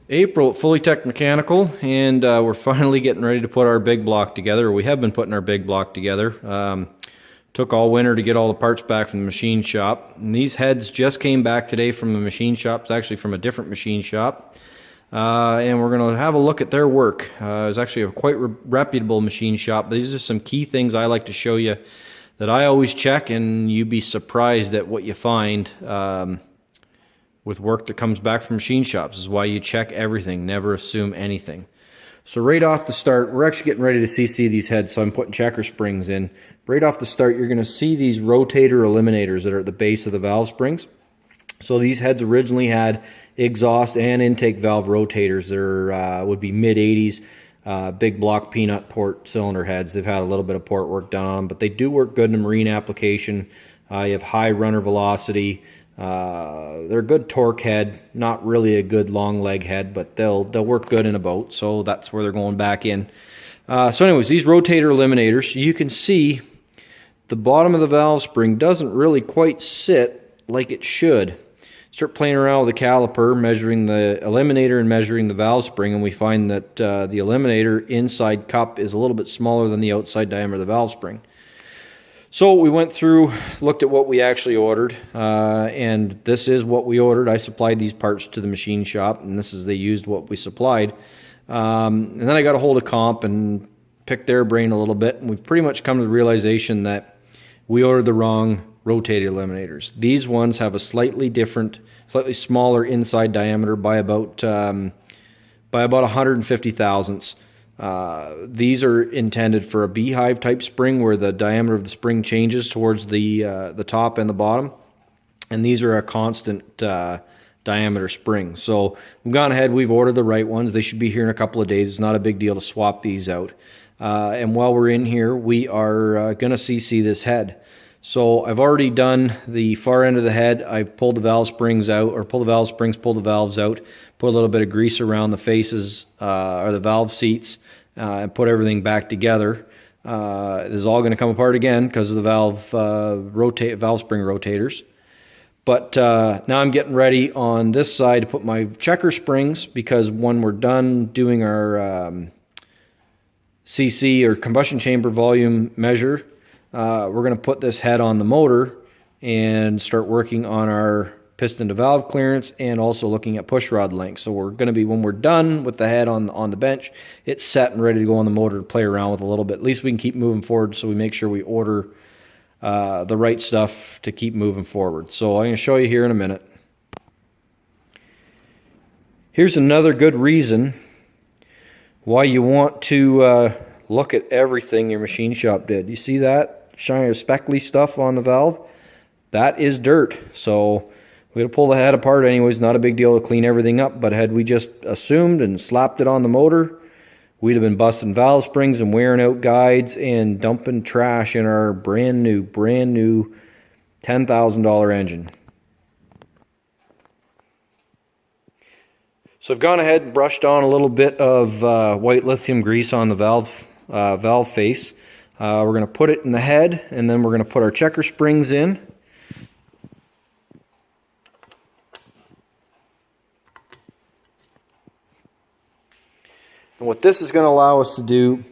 April at Fully Tech Mechanical, and we're finally getting ready to put our big block together. We have been putting our big block together. Took all winter to get all the parts back from the machine shop. And these heads just came back today from the machine shop. It's actually from a different machine shop. And we're going to have a look at their work. It's actually a quite reputable machine shop. But these are some key things I like to show you that I always check, and you'd be surprised at what you find with work that comes back from machine shops. This is why you check everything, never assume anything. So right off the start, we're actually getting ready to CC these heads, so I'm putting checker springs in. Right off the start, you're going to see these rotator eliminators that are at the base of the valve springs. So these heads originally had exhaust and intake valve rotators. They're would be mid-80s, big block peanut port cylinder heads. They've had a little bit of port work done on them, but they do work good in a marine application. You have high runner velocity. They're a good torque head, not really a good long leg head, but they'll work good in a boat, so that's where they're going back in. So anyways, these rotator eliminators, you can see the bottom of the valve spring doesn't really quite sit like it should. Start playing around with the caliper, measuring the eliminator and measuring the valve spring, and we find that the eliminator inside cup is a little bit smaller than the outside diameter of the valve spring. So we went through, looked at what we actually ordered, and this is what we ordered. I supplied these parts to the machine shop, and they used what we supplied. And then I got a hold of Comp and picked their brain a little bit, and we've pretty much come to the realization that we ordered the wrong rotator eliminators. These ones have a slightly different, slightly smaller inside diameter by about 150 thousandths. These are intended for a beehive type spring where the diameter of the spring changes towards the top and the bottom, and these are a constant diameter spring. So we've gone ahead, we've ordered the right ones. They should be here in a couple of days. It's not a big deal to swap these out. And while we're in here, we are going to CC this head. So I've already done the far end of the head. I've pulled the valve springs out, or pulled the valve springs, pulled the valves out, put a little bit of grease around the faces or the valve seats, and put everything back together. This is all going to come apart again because of the valve spring rotators. But now I'm getting ready on this side to put my checker springs, because when we're done doing our CC or combustion chamber volume measure, we're going to put this head on the motor and start working on our piston to valve clearance and also looking at push rod length. So we're going to be, when we're done with the head on the bench, it's set and ready to go on the motor to play around with a little bit. At least we can keep moving forward, so we make sure we order the right stuff to keep moving forward. So I'm going to show you here in a minute. Here's another good reason why you want to look at everything your machine shop did. You see that shiny speckly stuff on the valve? That is dirt. So we're going to pull the head apart anyways. Not a big deal to clean everything up, but had we just assumed and slapped it on the motor, we'd have been busting valve springs and wearing out guides and dumping trash in our brand new $10,000 engine. So I've gone ahead and brushed on a little bit of white lithium grease on the valve face. We're going to put it in the head, and then we're going to put our checker springs in. And what this is going to allow us to do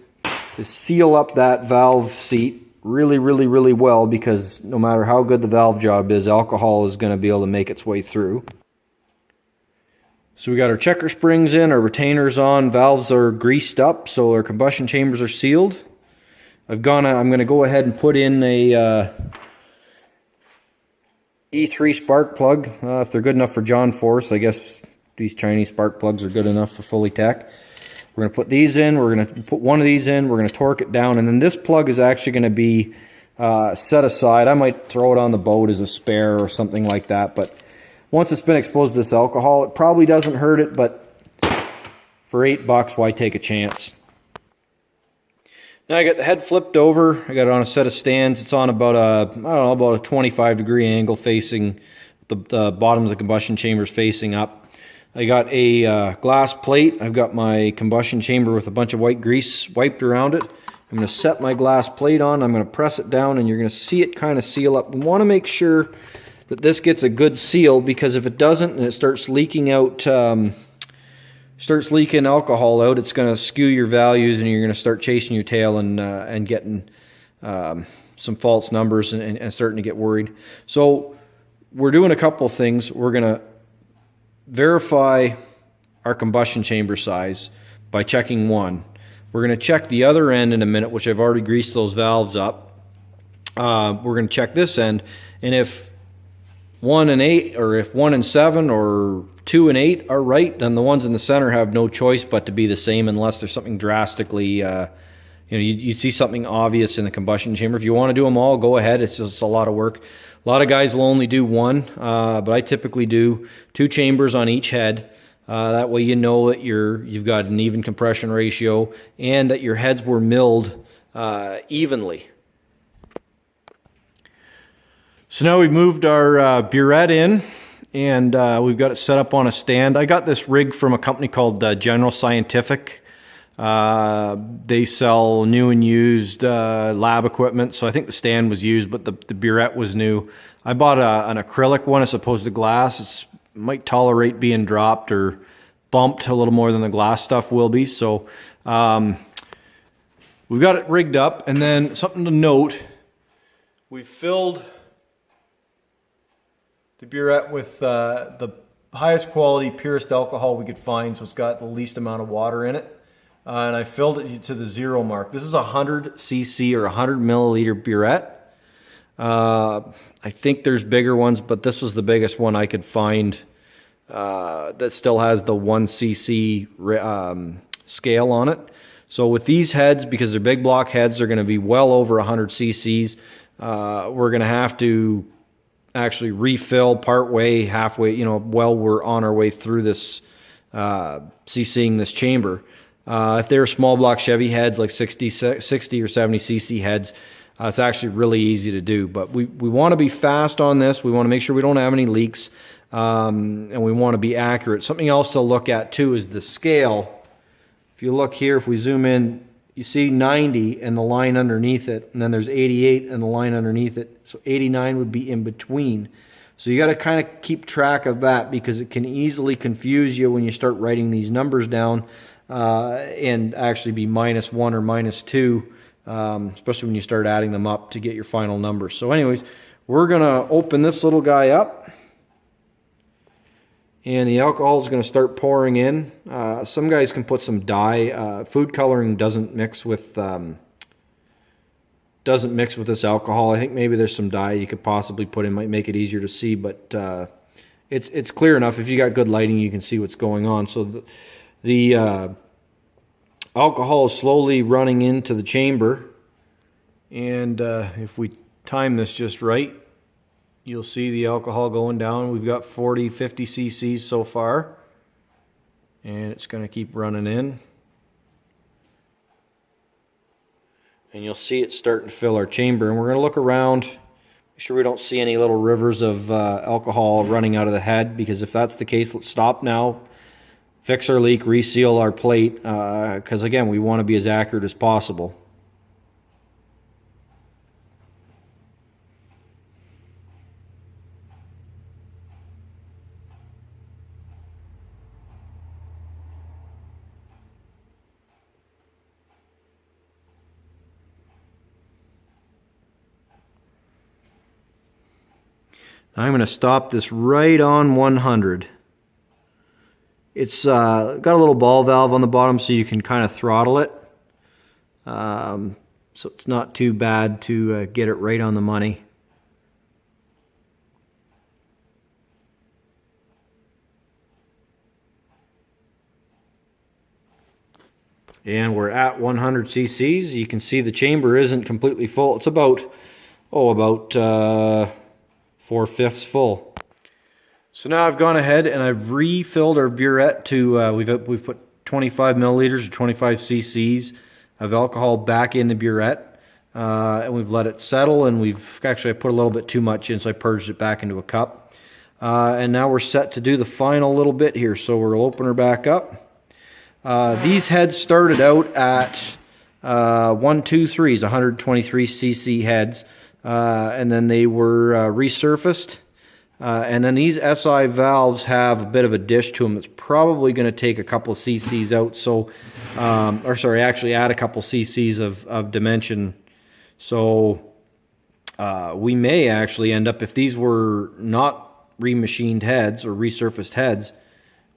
is seal up that valve seat really well, because no matter how good the valve job is, alcohol is going to be able to make its way through. So we got our checker springs in, our retainers on, valves are greased up, so our combustion chambers are sealed. I'm going to go ahead and put in a E3 spark plug. If they're good enough for John Force, I guess these Chinese spark plugs are good enough for Fully Tech. We're going to put these in, we're going to put one of these in, we're going to torque it down, and then this plug is actually going to be set aside. I might throw it on the boat as a spare or something like that, but once it's been exposed to this alcohol, it probably doesn't hurt it, but for $8, why take a chance? Now I got the head flipped over. I got it on a set of stands. It's on about a 25-degree angle facing the bottom of the combustion chambers facing up. I got a glass plate. I've got my combustion chamber with a bunch of white grease wiped around it. I'm going to set my glass plate on. I'm going to press it down, and you're going to see it kind of seal up. We want to make sure that this gets a good seal, because if it doesn't and it starts leaking out starts leaking alcohol out, it's going to skew your values, and you're going to start chasing your tail and getting some false numbers and starting to get worried. So we're doing a couple of things. We're going to verify our combustion chamber size by checking one. We're going to check the other end in a minute, which I've already greased those valves up. We're going to check this end, and if 1 and 8, or if 1 and 7, or 2 and 8 are right, then the ones in the center have no choice but to be the same, unless there's something drastically, you see something obvious in the combustion chamber. If you want to do them all, go ahead. It's just a lot of work. A lot of guys will only do one, but I typically do 2 chambers on each head. That way you know that you've got an even compression ratio and that your heads were milled evenly. So now we've moved our burette in, and we've got it set up on a stand. I got this rig from a company called General Scientific. They sell new and used lab equipment, so I think the stand was used, but the burette was new. I bought an acrylic one as opposed to glass. It might tolerate being dropped or bumped a little more than the glass stuff will be. So we've got it rigged up, and then something to note, we've filled the burette with the highest quality, purest alcohol we could find, so it's got the least amount of water in it. And I filled it to the 0 mark. This is a 100 cc or 100 milliliter burette. I think there's bigger ones, but this was the biggest one I could find that still has the 1 cc scale on it. So with these heads, because they're big block heads, they're going to be well over 100 cc's. We're going to have to actually refill part way, halfway, while we're on our way through this cc'ing this chamber. If they're small block Chevy heads, like 60 or 70 cc heads, it's actually really easy to do. But we want to be fast on this. We want to make sure we don't have any leaks, and we want to be accurate. Something else to look at too is the scale. If you look here, if we zoom in, you see 90 and the line underneath it, and then there's 88 and the line underneath it. So 89 would be in between. So you got to kind of keep track of that, because it can easily confuse you when you start writing these numbers down. And actually be -1 or -2, especially when you start adding them up to get your final numbers. So anyways, we're going to open this little guy up, and the alcohol is going to start pouring in. Some guys can put some dye. Food coloring doesn't mix with this alcohol. I think maybe there's some dye you could possibly put in, might make it easier to see, but it's clear enough. If you got good lighting, you can see what's going on. So the alcohol is slowly running into the chamber, and if we time this just right, you'll see the alcohol going down. We've got 40, 50 cc's so far, and it's going to keep running in. And you'll see it starting to fill our chamber, and we're going to look around, make sure we don't see any little rivers of alcohol running out of the head, because if that's the case, let's stop now. Fix our leak, reseal our plate, because again, we want to be as accurate as possible. I'm going to stop this right on 100. It's got a little ball valve on the bottom, so you can kind of throttle it. So it's not too bad to get it right on the money. And we're at 100 cc's. You can see the chamber isn't completely full. It's about 4/5 full. So now I've gone ahead and I've refilled our burette to, we've put 25 milliliters or 25 cc's of alcohol back in the burette. And we've let it settle, and I put a little bit too much in, so I purged it back into a cup. And now we're set to do the final little bit here. So we'll open her back up. These heads started out at 123s, 123 cc heads. And then they were resurfaced And then these SI valves have a bit of a dish to them. It's probably going to take a couple cc's out. So, or sorry, actually add a couple cc's of dimension. So we may actually end up, if these were not remachined heads or resurfaced heads,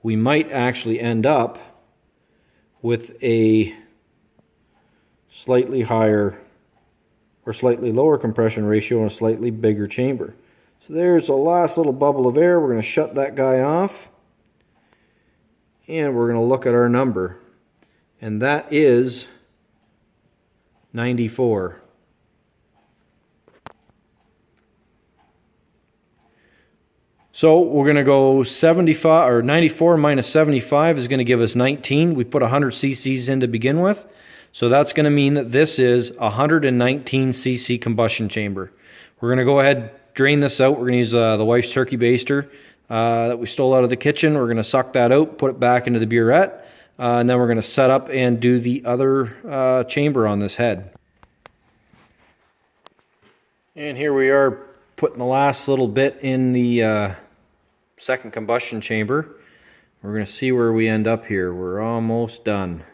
we might actually end up with a slightly higher or slightly lower compression ratio and a slightly bigger chamber. So there's a last little bubble of air. We're going to shut that guy off. And we're going to look at our number. And that is 94. So we're going to go 75 or 94 minus 75 is going to give us 19. We put 100 cc's in to begin with. So that's going to mean that this is a 119 cc combustion chamber. We're going to go ahead, drain this out. We're going to use the wife's turkey baster that we stole out of the kitchen. We're going to suck that out, put it back into the burette, and then we're going to set up and do the other chamber on this head. And here we are putting the last little bit in the second combustion chamber. We're going to see where we end up here. We're almost done.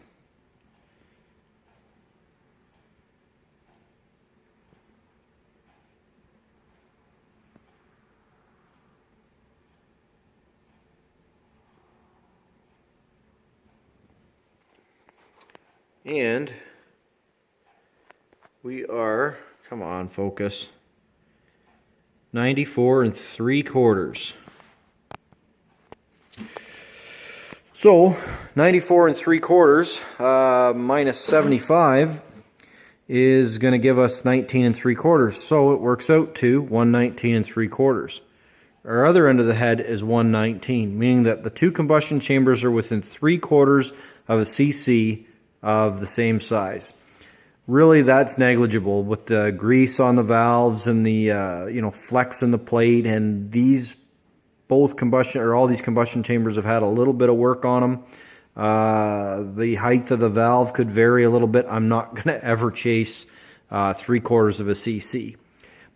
And we are, come on, focus, 94 3/4. So 94 3/4 minus 75 is going to give us 19 3/4. So it works out to 119 3/4. Our other end of the head is 119, meaning that the two combustion chambers are within 3/4 of a cc of the same size. Really, that's negligible with the grease on the valves and the flex in the plate, and these both combustion or all these combustion chambers have had a little bit of work on them. The height of the valve could vary a little bit. I'm not going to ever chase 3/4 of a cc,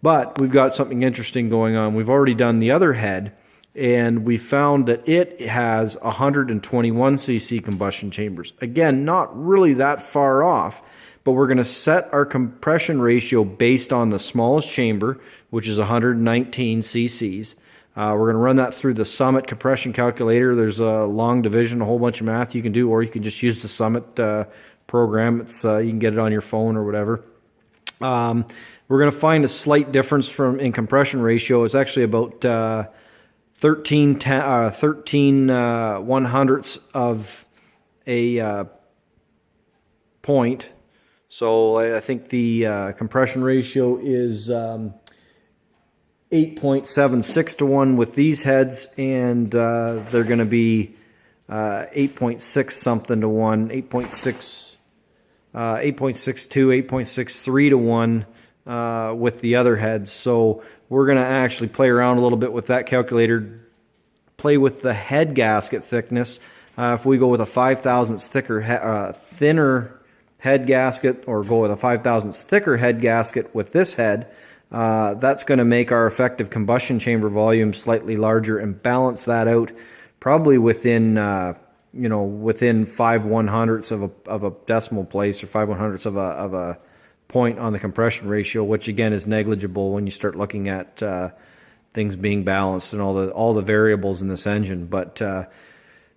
but we've got something interesting going on. We've already done the other head, and we found that it has 121 cc combustion chambers. Again, not really that far off, but we're going to set our compression ratio based on the smallest chamber, which is 119 cc's. We're going to run that through the Summit compression calculator. There's a long division, a whole bunch of math you can do, or you can just use the Summit program. It's you can get it on your phone or whatever. We're going to find a slight difference in compression ratio. It's actually about 13 1/100ths of a point. So I think the compression ratio is 8.76 to 1 with these heads, and they're going to be 8.6 something to 1, 8.6, 8.62, 8.63 to 1 with the other heads. So we're going to actually play around a little bit with that calculator, play with the head gasket thickness. If we go with a 5/1000th thinner head gasket, or go with a 5/1000th thicker head gasket with this head, that's going to make our effective combustion chamber volume slightly larger and balance that out probably within within 5/100ths of a decimal place, or 5/100ths of a point on the compression ratio, which again is negligible when you start looking at things being balanced and all the variables in this engine. But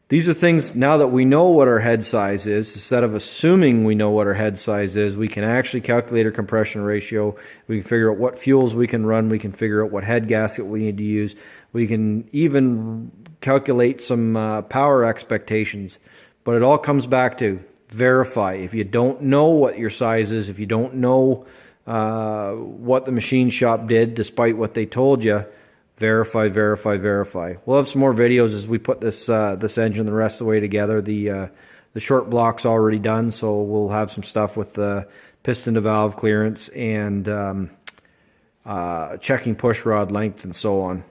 these are things, now that we know what our head size is, instead of assuming we know what our head size is, we can actually calculate our compression ratio. We can figure out what fuels we can run. We can figure out what head gasket we need to use. We can even calculate some power expectations. But it all comes back to verify. If you don't know what your size is, if you don't know what the machine shop did despite what they told you, verify, verify, verify. We'll have some more videos as we put this engine the rest of the way together. The short block's already done, so we'll have some stuff with the piston to valve clearance and checking push rod length and so on.